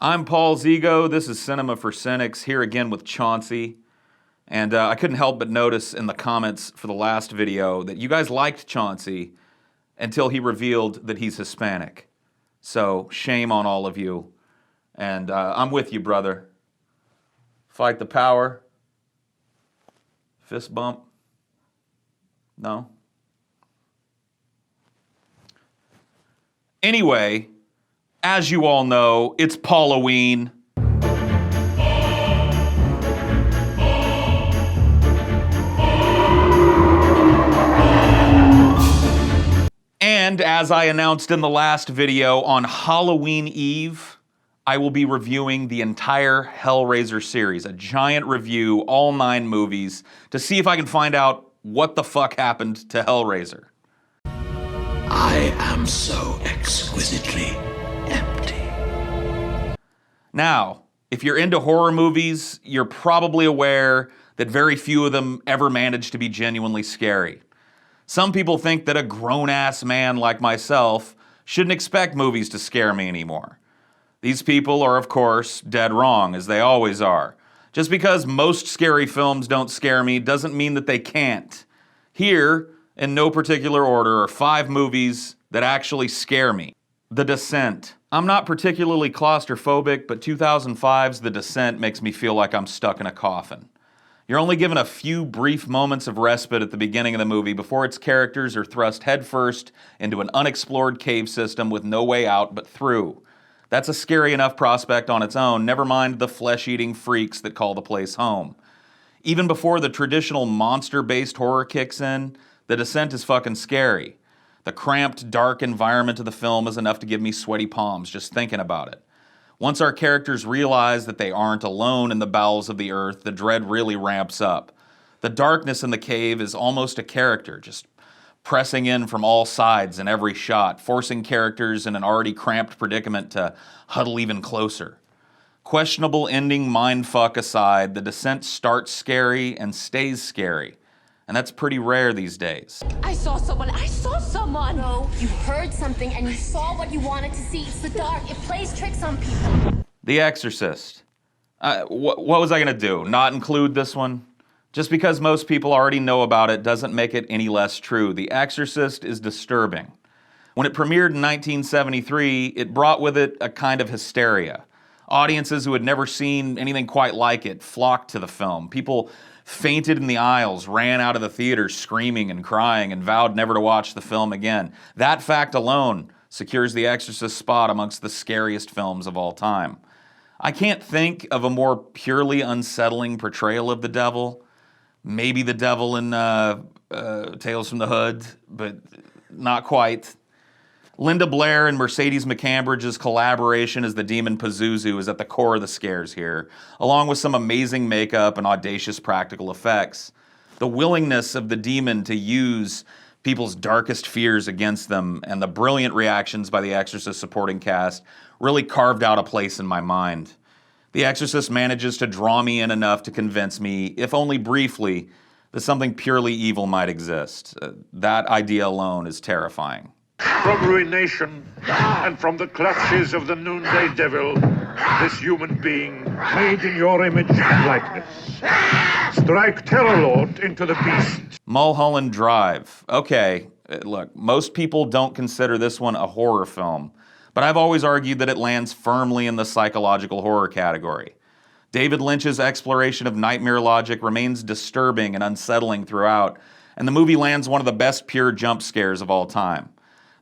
I'm Paul Zigo. This is Cinema for Cynics, here again with Chauncey. And I couldn't help but notice in the comments for the last video that you guys liked Chauncey until he revealed that he's Hispanic. So shame on all of you. And I'm with you, brother. Fight the power. Fist bump. No? Anyway, as you all know, it's paul-o-ween. And as I announced in the last video, on Halloween Eve, I will be reviewing the entire Hellraiser series, a giant review, all 9 movies, to see if I can find out what the fuck happened to Hellraiser. I am so exquisitely empty. Now, if you're into horror movies, you're probably aware that very few of them ever manage to be genuinely scary. Some people think that a grown-ass man like myself shouldn't expect movies to scare me anymore. These people are, of course, dead wrong, as they always are. Just because most scary films don't scare me doesn't mean that they can't. Here, in no particular order, are 5 movies that actually scare me. The Descent. I'm not particularly claustrophobic, but 2005's The Descent makes me feel like I'm stuck in a coffin. You're only given a few brief moments of respite at the beginning of the movie before its characters are thrust headfirst into an unexplored cave system with no way out but through. That's a scary enough prospect on its own, never mind the flesh-eating freaks that call the place home. Even before the traditional monster-based horror kicks in, The Descent is fucking scary. The cramped, dark environment of the film is enough to give me sweaty palms just thinking about it. Once our characters realize that they aren't alone in the bowels of the earth, the dread really ramps up. The darkness in the cave is almost a character, just pressing in from all sides in every shot, forcing characters in an already cramped predicament to huddle even closer. Questionable ending mindfuck aside, The Descent starts scary and stays scary. And that's pretty rare these days. I saw someone. No, you heard something and you saw what you wanted to see. It's the dark. It plays tricks on people. The Exorcist. What was I gonna do? Not include this one? Just because most people already know about it doesn't make it any less true. The Exorcist is disturbing. When it premiered in 1973, it brought with it a kind of hysteria. Audiences who had never seen anything quite like it flocked to the film. People fainted in the aisles, ran out of the theater screaming and crying, and vowed never to watch the film again. That fact alone secures The Exorcist's spot amongst the scariest films of all time. I can't think of a more purely unsettling portrayal of the devil. Maybe the devil in Tales from the Hood, but not quite. Linda Blair and Mercedes McCambridge's collaboration as the demon Pazuzu is at the core of the scares here, along with some amazing makeup and audacious practical effects. The willingness of the demon to use people's darkest fears against them and the brilliant reactions by the Exorcist supporting cast really carved out a place in my mind. The Exorcist manages to draw me in enough to convince me, if only briefly, that something purely evil might exist. That idea alone is terrifying. From ruination and from the clutches of the noonday devil, this human being, made in your image and likeness, strike Terror Lord into the beast. Mulholland Drive. Okay, look, most people don't consider this one a horror film, but I've always argued that it lands firmly in the psychological horror category. David Lynch's exploration of nightmare logic remains disturbing and unsettling throughout, and the movie lands one of the best pure jump scares of all time.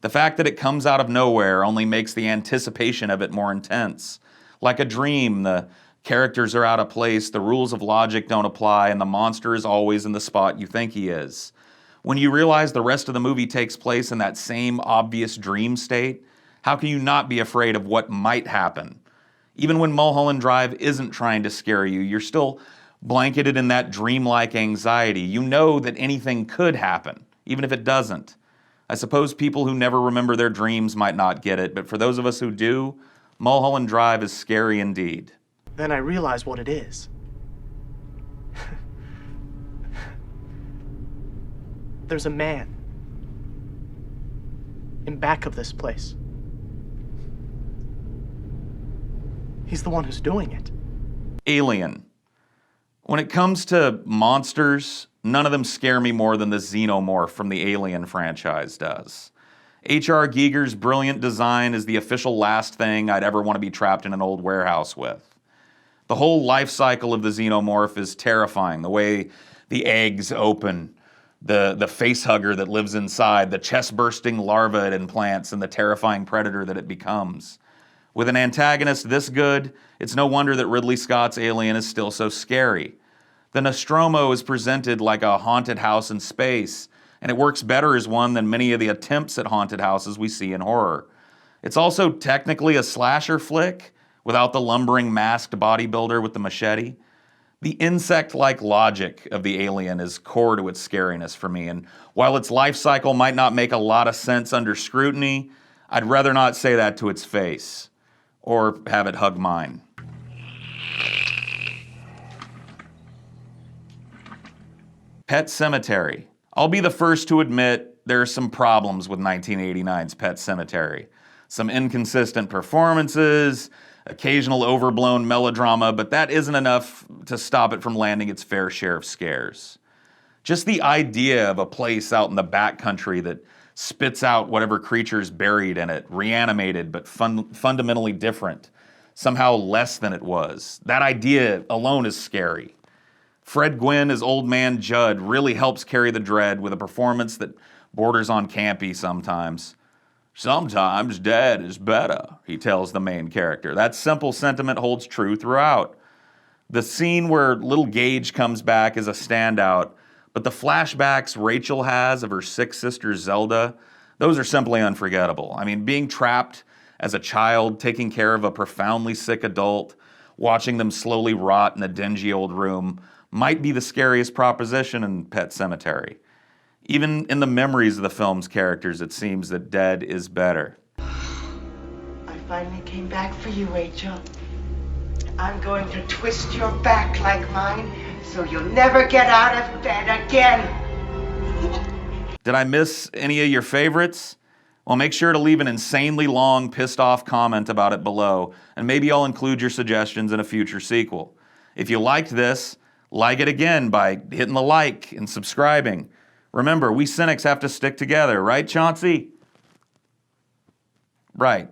The fact that it comes out of nowhere only makes the anticipation of it more intense. Like a dream, the characters are out of place, the rules of logic don't apply, and the monster is always in the spot you think he is. When you realize the rest of the movie takes place in that same obvious dream state, how can you not be afraid of what might happen? Even when Mulholland Drive isn't trying to scare you, you're still blanketed in that dreamlike anxiety. You know that anything could happen, even if it doesn't. I suppose people who never remember their dreams might not get it, but for those of us who do, Mulholland Drive is scary indeed. Then I realize what it is. There's a man in back of this place. He's the one who's doing it. Alien. When it comes to monsters, none of them scare me more than the xenomorph from the Alien franchise does. H.R. Giger's brilliant design is the official last thing I'd ever want to be trapped in an old warehouse with. The whole life cycle of the xenomorph is terrifying. The way the eggs open, the face hugger that lives inside, the chest-bursting larva it implants, and the terrifying predator that it becomes. With an antagonist this good, it's no wonder that Ridley Scott's Alien is still so scary. The Nostromo is presented like a haunted house in space, and it works better as one than many of the attempts at haunted houses we see in horror. It's also technically a slasher flick, without the lumbering masked bodybuilder with the machete. The insect-like logic of the Alien is core to its scariness for me, and while its life cycle might not make a lot of sense under scrutiny, I'd rather not say that to its face, or have it hug mine. Pet Sematary. I'll be the first to admit there are some problems with 1989's Pet Sematary. Some inconsistent performances, occasional overblown melodrama, but that isn't enough to stop it from landing its fair share of scares. Just the idea of a place out in the backcountry that spits out whatever creature's buried in it, reanimated but fundamentally different, somehow less than it was. That idea alone is scary. Fred Gwynne as Old Man Judd really helps carry the dread with a performance that borders on campy sometimes. Sometimes dead is better, he tells the main character. That simple sentiment holds true throughout. The scene where little Gage comes back is a standout, but the flashbacks Rachel has of her sick sister Zelda, those are simply unforgettable. I mean, being trapped as a child, taking care of a profoundly sick adult, watching them slowly rot in a dingy old room, might be the scariest proposition in Pet Sematary. Even in the memories of the film's characters, it seems that dead is better. I finally came back for you, Rachel. I'm going to twist your back like mine, so you'll never get out of bed again. Did I miss any of your favorites? Well, make sure to leave an insanely long, pissed off comment about it below, and maybe I'll include your suggestions in a future sequel. If you liked this, like it again by hitting the like and subscribing. Remember, we cynics have to stick together, right, Chauncey? Right.